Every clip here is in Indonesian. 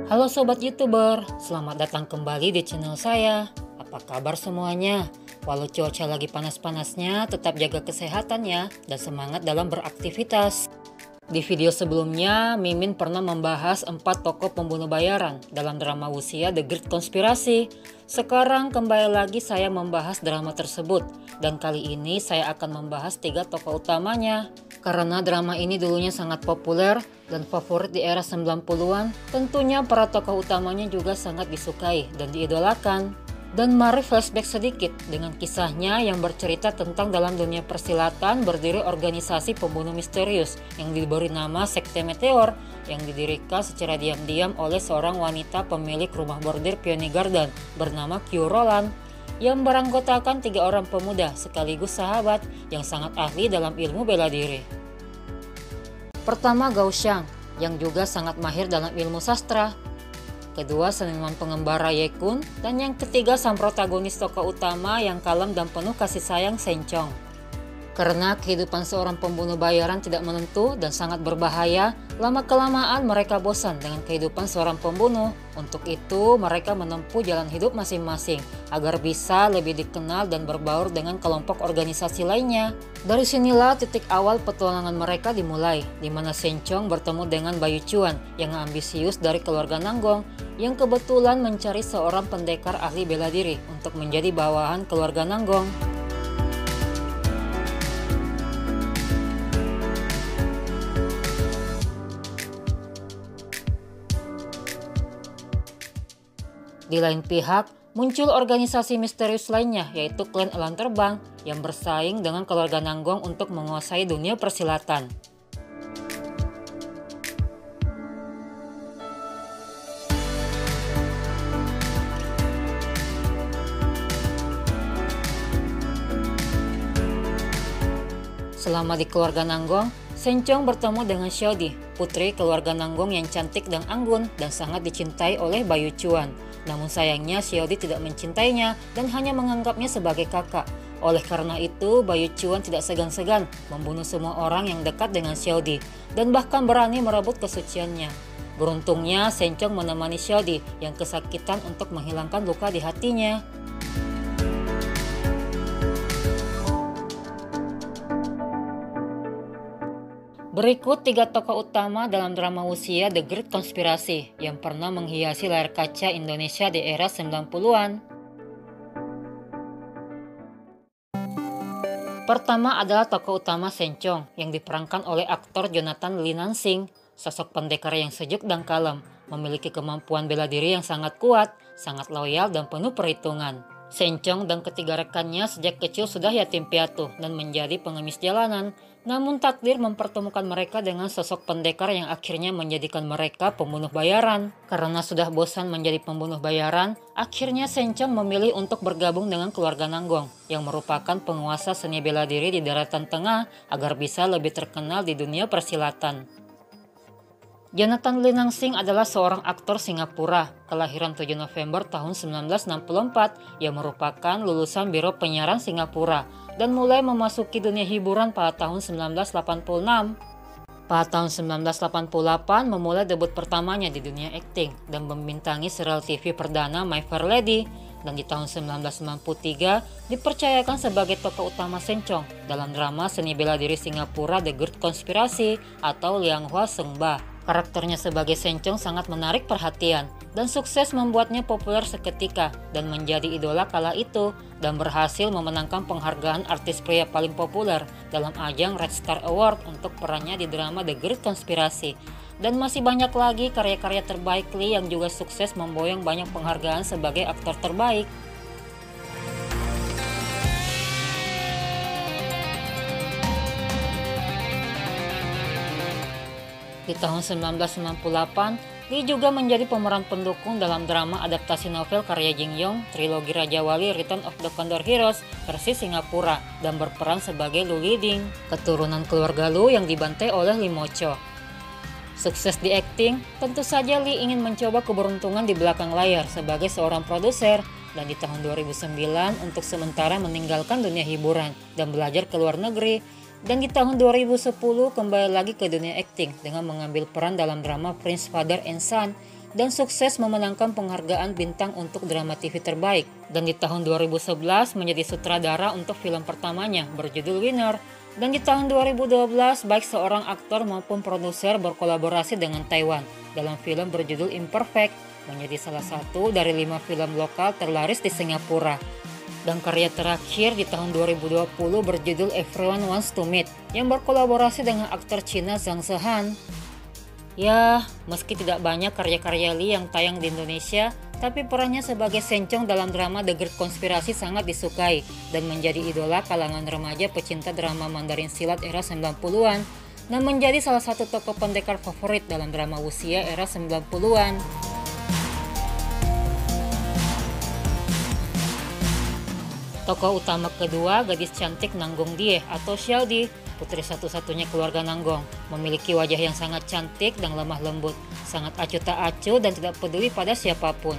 Halo Sobat YouTuber, selamat datang kembali di channel saya. Apa kabar semuanya? Walau cuaca lagi panas-panasnya, tetap jaga kesehatan ya, dan semangat dalam beraktivitas. Di video sebelumnya, Mimin pernah membahas 4 tokoh pembunuh bayaran dalam drama Wuxia The Great Conspiracy. Sekarang kembali lagi saya membahas drama tersebut, dan kali ini saya akan membahas 3 tokoh utamanya. Karena drama ini dulunya sangat populer dan favorit di era 90-an, tentunya para tokoh utamanya juga sangat disukai dan diidolakan. Dan mari flashback sedikit dengan kisahnya yang bercerita tentang dalam dunia persilatan berdiri organisasi pembunuh misterius yang diberi nama Sekte Meteor yang didirikan secara diam-diam oleh seorang wanita pemilik rumah bordir Peony Garden bernama Q Roland yang beranggotakan 3 orang pemuda sekaligus sahabat yang sangat ahli dalam ilmu bela diri. Pertama, Gao Xiang yang juga sangat mahir dalam ilmu sastra. Kedua, seniman pengembara Ye Kun, dan yang ketiga sang protagonis tokoh utama yang kalem dan penuh kasih sayang, Shen Chong. Karena kehidupan seorang pembunuh bayaran tidak menentu dan sangat berbahaya, lama-kelamaan mereka bosan dengan kehidupan seorang pembunuh. Untuk itu, mereka menempuh jalan hidup masing-masing agar bisa lebih dikenal dan berbaur dengan kelompok organisasi lainnya. Dari sinilah titik awal petualangan mereka dimulai, di mana Shen Chong bertemu dengan Bayu Chuan yang ambisius dari keluarga Nanggong, yang kebetulan mencari seorang pendekar ahli bela diri untuk menjadi bawahan keluarga Nanggong. Di lain pihak, muncul organisasi misterius lainnya yaitu klan Elang Terbang yang bersaing dengan keluarga Nanggong untuk menguasai dunia persilatan. Selama di keluarga Nanggong, Shen Chong bertemu dengan Xiaodi, putri keluarga Nanggong yang cantik dan anggun dan sangat dicintai oleh Bayu Chuan. Namun sayangnya Xiaodi tidak mencintainya dan hanya menganggapnya sebagai kakak. Oleh karena itu, Bayu Chuan tidak segan-segan membunuh semua orang yang dekat dengan Xiaodi dan bahkan berani merebut kesuciannya. Beruntungnya, Shen Chong menemani Xiaodi yang kesakitan untuk menghilangkan luka di hatinya. Berikut 3 tokoh utama dalam drama Wuxia The Great Conspiracy yang pernah menghiasi layar kaca Indonesia di era 90-an. Pertama adalah tokoh utama Shen Chong yang diperankan oleh aktor Jonathan Lee Nansing. Sosok pendekar yang sejuk dan kalem, memiliki kemampuan bela diri yang sangat kuat, sangat loyal dan penuh perhitungan. Shen Chong dan ketiga rekannya sejak kecil sudah yatim piatu dan menjadi pengemis jalanan. Namun takdir mempertemukan mereka dengan sosok pendekar yang akhirnya menjadikan mereka pembunuh bayaran. Karena sudah bosan menjadi pembunuh bayaran, akhirnya Shen Chong memilih untuk bergabung dengan keluarga Nanggong yang merupakan penguasa seni bela diri di daratan tengah agar bisa lebih terkenal di dunia persilatan. Jonathan Lee Nansing adalah seorang aktor Singapura, kelahiran 7 November tahun 1964 yang merupakan lulusan Biro Penyiaran Singapura dan mulai memasuki dunia hiburan pada tahun 1986. Pada tahun 1988 memulai debut pertamanya di dunia akting dan membintangi serial TV perdana My Fair Lady, dan di tahun 1993 dipercayakan sebagai tokoh utama Shen Chong dalam drama seni bela diri Singapura The Great Conspiracy atau Liang Hua Seng Ba. Karakternya sebagai Shen Chong sangat menarik perhatian dan sukses membuatnya populer seketika dan menjadi idola kala itu dan berhasil memenangkan penghargaan artis pria paling populer dalam ajang Red Star Award untuk perannya di drama The Great Conspiracy. Dan masih banyak lagi karya-karya terbaik Lee yang juga sukses memboyong banyak penghargaan sebagai aktor terbaik. Di tahun 1998, Lee juga menjadi pemeran pendukung dalam drama adaptasi novel karya Jin Yong, trilogi Raja Wali Return of the Condor Heroes versi Singapura, dan berperan sebagai Lu Liding, keturunan keluarga Lu yang dibantai oleh Lee Mo Cho. Sukses di akting, tentu saja Lee ingin mencoba keberuntungan di belakang layar sebagai seorang produser, dan di tahun 2009 untuk sementara meninggalkan dunia hiburan dan belajar ke luar negeri. Dan di tahun 2010 kembali lagi ke dunia akting dengan mengambil peran dalam drama Prince Father and Son dan sukses memenangkan penghargaan bintang untuk drama TV terbaik. Dan di tahun 2011 menjadi sutradara untuk film pertamanya berjudul Winner. Dan di tahun 2012 baik seorang aktor maupun produser berkolaborasi dengan Taiwan dalam film berjudul Imperfect, menjadi salah satu dari 5 film lokal terlaris di Singapura. Dan karya terakhir di tahun 2020 berjudul Everyone Wants to Meet yang berkolaborasi dengan aktor Cina Zhang Zehan. Ya, meski tidak banyak karya-karya Lee yang tayang di Indonesia, tapi perannya sebagai Shen Chong dalam drama The Great Conspiracy sangat disukai dan menjadi idola kalangan remaja pecinta drama Mandarin silat era 90-an dan menjadi salah satu tokoh pendekar favorit dalam drama wuxia era 90-an. Tokoh utama kedua, gadis cantik Nanggong Die atau Xiao Di, putri satu-satunya keluarga Nanggong, memiliki wajah yang sangat cantik dan lemah lembut, sangat acuh tak acuh dan tidak peduli pada siapapun.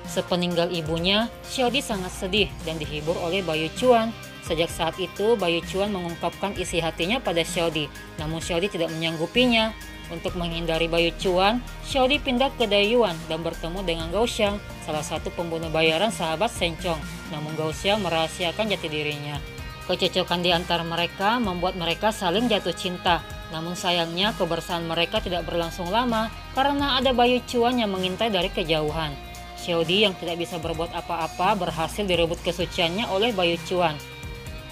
Sepeninggal ibunya, Xiao Di sangat sedih dan dihibur oleh Bayu Chuan. Sejak saat itu, Bayu Chuan mengungkapkan isi hatinya pada Xiao Di, namun Xiao Di tidak menyanggupinya. Untuk menghindari Bayu Chuan, Xiao Di pindah ke Daiyuan dan bertemu dengan Gao Xiang, salah satu pembunuh bayaran sahabat Shen Chong. Namun Gao Xiang merahasiakan jati dirinya. Kecocokan di antara mereka membuat mereka saling jatuh cinta. Namun sayangnya kebersamaan mereka tidak berlangsung lama karena ada Bayu Chuan yang mengintai dari kejauhan. Xiao Di yang tidak bisa berbuat apa-apa berhasil direbut kesuciannya oleh Bayu Chuan.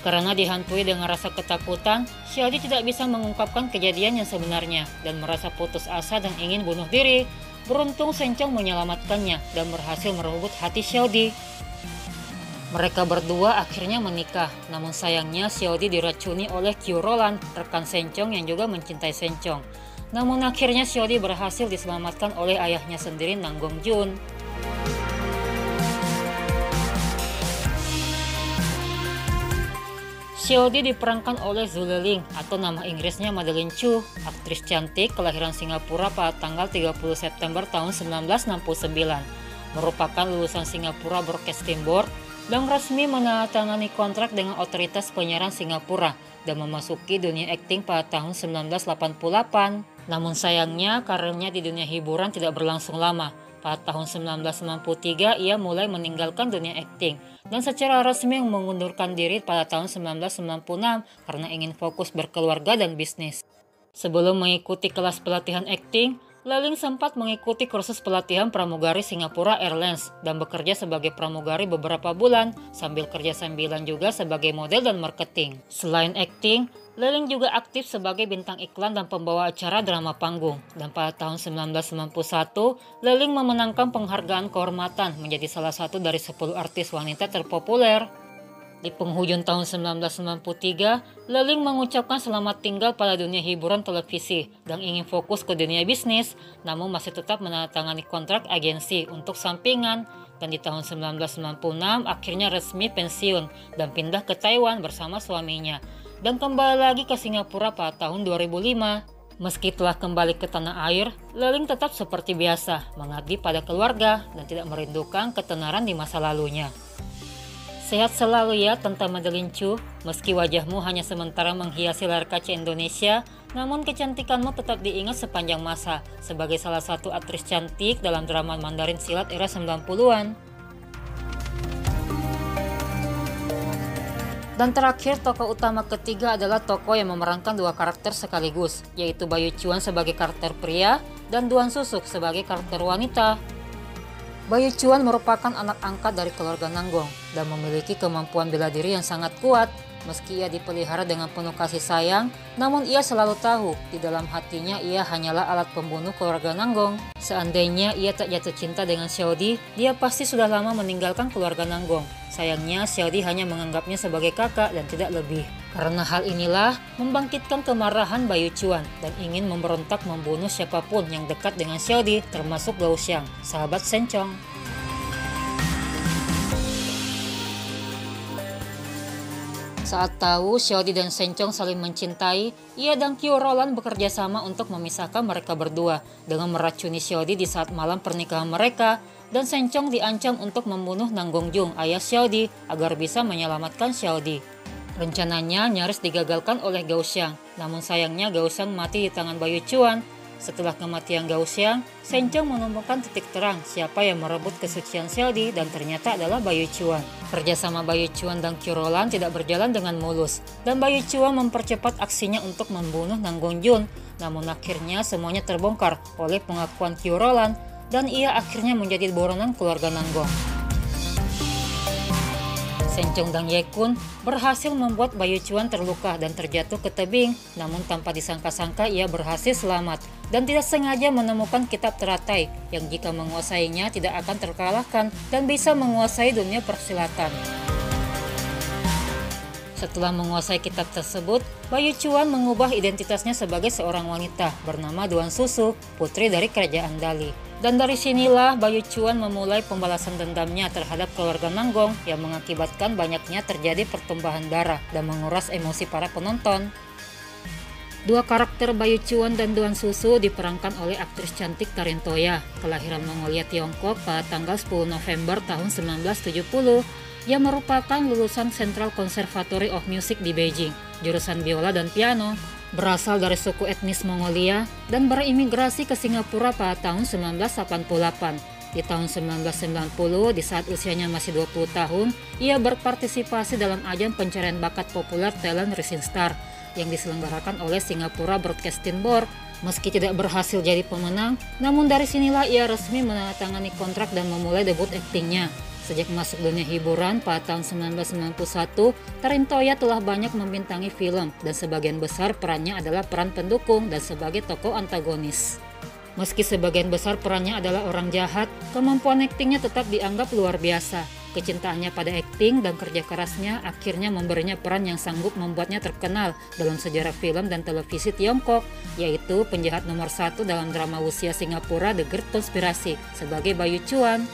Karena dihantui dengan rasa ketakutan, Xiao Di tidak bisa mengungkapkan kejadian yang sebenarnya dan merasa putus asa dan ingin bunuh diri. Beruntung Shen Chong menyelamatkannya dan berhasil merebut hati Xiao Di. Mereka berdua akhirnya menikah, namun sayangnya Xiao Di diracuni oleh Qiu Roland, rekan Shen Chong yang juga mencintai Shen Chong. Namun akhirnya Xiao Di berhasil diselamatkan oleh ayahnya sendiri Nanggong Jun. Xiao Di diperankan oleh Zhu Liling atau nama Inggrisnya Madeleine Chu, aktris cantik kelahiran Singapura pada tanggal 30 September tahun 1969. Merupakan lulusan Singapura Broadcasting Board dan resmi menandatangani kontrak dengan otoritas penyiaran Singapura dan memasuki dunia akting pada tahun 1988. Namun sayangnya karirnya di dunia hiburan tidak berlangsung lama. Pada tahun 1993 ia mulai meninggalkan dunia akting dan secara resmi mengundurkan diri pada tahun 1996 karena ingin fokus berkeluarga dan bisnis. Sebelum mengikuti kelas pelatihan akting, Liling sempat mengikuti kursus pelatihan pramugari Singapura Airlines dan bekerja sebagai pramugari beberapa bulan sambil kerja sambilan juga sebagai model dan marketing. Selain akting, Liling juga aktif sebagai bintang iklan dan pembawa acara drama panggung. Dan pada tahun 1991, Liling memenangkan penghargaan kehormatan menjadi salah satu dari 10 artis wanita terpopuler. Di penghujung tahun 1993, Liling mengucapkan selamat tinggal pada dunia hiburan televisi dan ingin fokus ke dunia bisnis, namun masih tetap menandatangani kontrak agensi untuk sampingan. Dan di tahun 1996 akhirnya resmi pensiun dan pindah ke Taiwan bersama suaminya. Dan kembali lagi ke Singapura pada tahun 2005. Meski telah kembali ke tanah air, Liling tetap seperti biasa, mengabdi pada keluarga dan tidak merindukan ketenaran di masa lalunya. Sehat selalu ya Tante Madeleine Chu, meski wajahmu hanya sementara menghiasi layar kaca Indonesia, namun kecantikanmu tetap diingat sepanjang masa sebagai salah satu aktris cantik dalam drama Mandarin silat era 90-an. Dan terakhir, tokoh utama ketiga adalah tokoh yang memerankan dua karakter sekaligus, yaitu Bayu Chuan sebagai karakter pria dan Duan Susuk sebagai karakter wanita. Bayu Chuan merupakan anak angkat dari keluarga Nanggong dan memiliki kemampuan bela diri yang sangat kuat. Meski ia dipelihara dengan penuh kasih sayang, namun ia selalu tahu di dalam hatinya ia hanyalah alat pembunuh keluarga Nanggong. Seandainya ia tak jatuh cinta dengan Xiao Di, dia pasti sudah lama meninggalkan keluarga Nanggong. Sayangnya Xiao Di hanya menganggapnya sebagai kakak dan tidak lebih. Karena hal inilah membangkitkan kemarahan Bayu Chuan dan ingin memberontak membunuh siapapun yang dekat dengan Xiao Di, termasuk Gao Xiang, sahabat Shen Chong. Saat tahu Xiao Di dan Shen Chong saling mencintai, ia dan Qiu Roland bekerja sama untuk memisahkan mereka berdua dengan meracuni Xiao Di saat malam pernikahan mereka, dan Shen Chong diancam untuk membunuh Nanggong Jung, ayah Xiao Di, agar bisa menyelamatkan Xiao Di. Rencananya nyaris digagalkan oleh Gao Xiang, namun sayangnya Gao Xiang mati di tangan Bayu Chuan. Setelah kematian Gao Xiang, Shen Chong menemukan titik terang siapa yang merebut kesucian Xiaodi dan ternyata adalah Bayu Chuan. Kerjasama Bayu Chuan dan Qiu Rolan tidak berjalan dengan mulus dan Bayu Chuan mempercepat aksinya untuk membunuh Nang Gongjun. Namun akhirnya semuanya terbongkar oleh pengakuan Qiu Rolan dan ia akhirnya menjadi buronan keluarga Nanggong. Shen Chong dan Ye Kun berhasil membuat Bayu Chuan terluka dan terjatuh ke tebing, namun tanpa disangka-sangka ia berhasil selamat dan tidak sengaja menemukan kitab teratai yang jika menguasainya tidak akan terkalahkan dan bisa menguasai dunia persilatan. Setelah menguasai kitab tersebut, Bayu Chuan mengubah identitasnya sebagai seorang wanita bernama Duan Susu, putri dari kerajaan Dali. Dan dari sinilah Bayu Chuan memulai pembalasan dendamnya terhadap keluarga Nanggong yang mengakibatkan banyaknya terjadi pertumpahan darah dan menguras emosi para penonton. Dua karakter Bayu Chuan dan Duan Susu diperankan oleh aktris cantik Karin Toya, kelahiran Mongolia Tiongkok pada tanggal 10 November tahun 1970, yang merupakan lulusan Central Conservatory of Music di Beijing, jurusan biola dan piano. Berasal dari suku etnis Mongolia dan berimigrasi ke Singapura pada tahun 1988. Di tahun 1990, di saat usianya masih 20 tahun, ia berpartisipasi dalam ajang pencarian bakat populer Talent Rising Star yang diselenggarakan oleh Singapura Broadcasting Board. Meski tidak berhasil jadi pemenang, namun dari sinilah ia resmi menandatangani kontrak dan memulai debut aktingnya. Sejak masuk dunia hiburan pada tahun 1991, Karin Toya telah banyak membintangi film dan sebagian besar perannya adalah peran pendukung dan sebagai tokoh antagonis. Meski sebagian besar perannya adalah orang jahat, kemampuan aktingnya tetap dianggap luar biasa. Kecintaannya pada akting dan kerja kerasnya akhirnya memberinya peran yang sanggup membuatnya terkenal dalam sejarah film dan televisi Tiongkok, yaitu penjahat nomor 1 dalam drama wuxia Singapura The Great Conspiracy sebagai Bayu Chuan.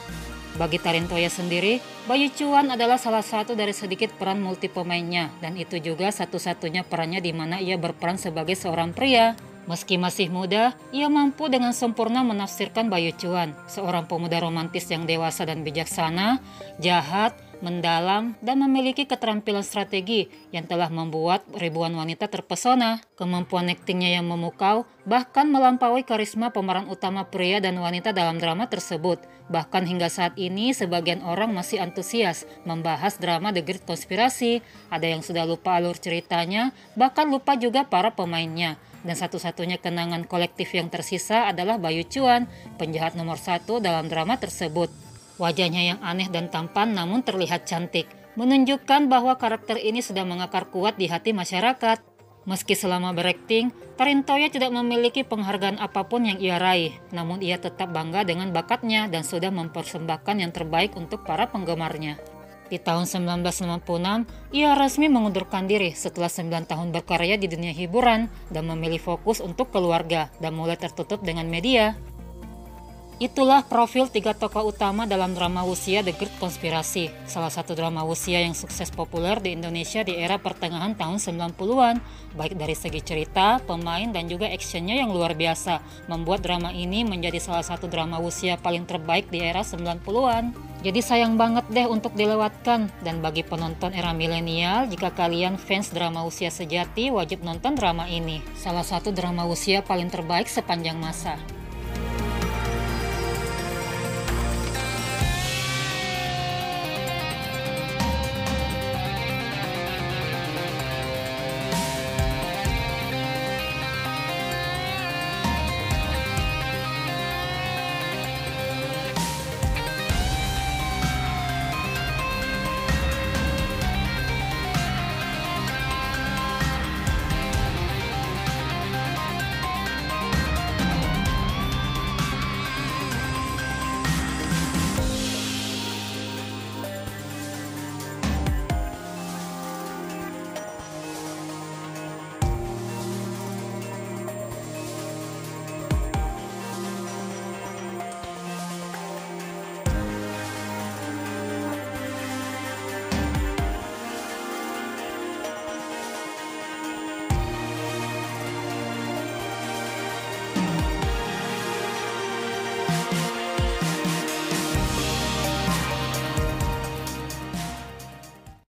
Bagi Karin Toya sendiri, Bayu Chuan adalah salah satu dari sedikit peran multi pemainnya dan itu juga satu-satunya perannya di mana ia berperan sebagai seorang pria. Meski masih muda, ia mampu dengan sempurna menafsirkan Bayu Chuan, seorang pemuda romantis yang dewasa dan bijaksana, jahat, mendalam, dan memiliki keterampilan strategi yang telah membuat ribuan wanita terpesona. Kemampuan aktingnya yang memukau bahkan melampaui karisma pemeran utama pria dan wanita dalam drama tersebut. Bahkan hingga saat ini sebagian orang masih antusias membahas drama The Great Conspiracy. Ada yang sudah lupa alur ceritanya, bahkan lupa juga para pemainnya. Dan satu-satunya kenangan kolektif yang tersisa adalah Bayu Chuan, penjahat nomor 1 dalam drama tersebut. Wajahnya yang aneh dan tampan namun terlihat cantik, menunjukkan bahwa karakter ini sudah mengakar kuat di hati masyarakat. Meski selama berakting, Karin Toya tidak memiliki penghargaan apapun yang ia raih, namun ia tetap bangga dengan bakatnya dan sudah mempersembahkan yang terbaik untuk para penggemarnya. Di tahun 1996, ia resmi mengundurkan diri setelah 9 tahun berkarya di dunia hiburan dan memilih fokus untuk keluarga dan mulai tertutup dengan media. Itulah profil 3 tokoh utama dalam drama wuxia The Great Conspiracy, salah satu drama wuxia yang sukses populer di Indonesia di era pertengahan tahun 90-an. Baik dari segi cerita, pemain, dan juga actionnya yang luar biasa, membuat drama ini menjadi salah satu drama wuxia paling terbaik di era 90-an. Jadi sayang banget deh untuk dilewatkan, dan bagi penonton era milenial, jika kalian fans drama wuxia sejati, wajib nonton drama ini. Salah satu drama wuxia paling terbaik sepanjang masa.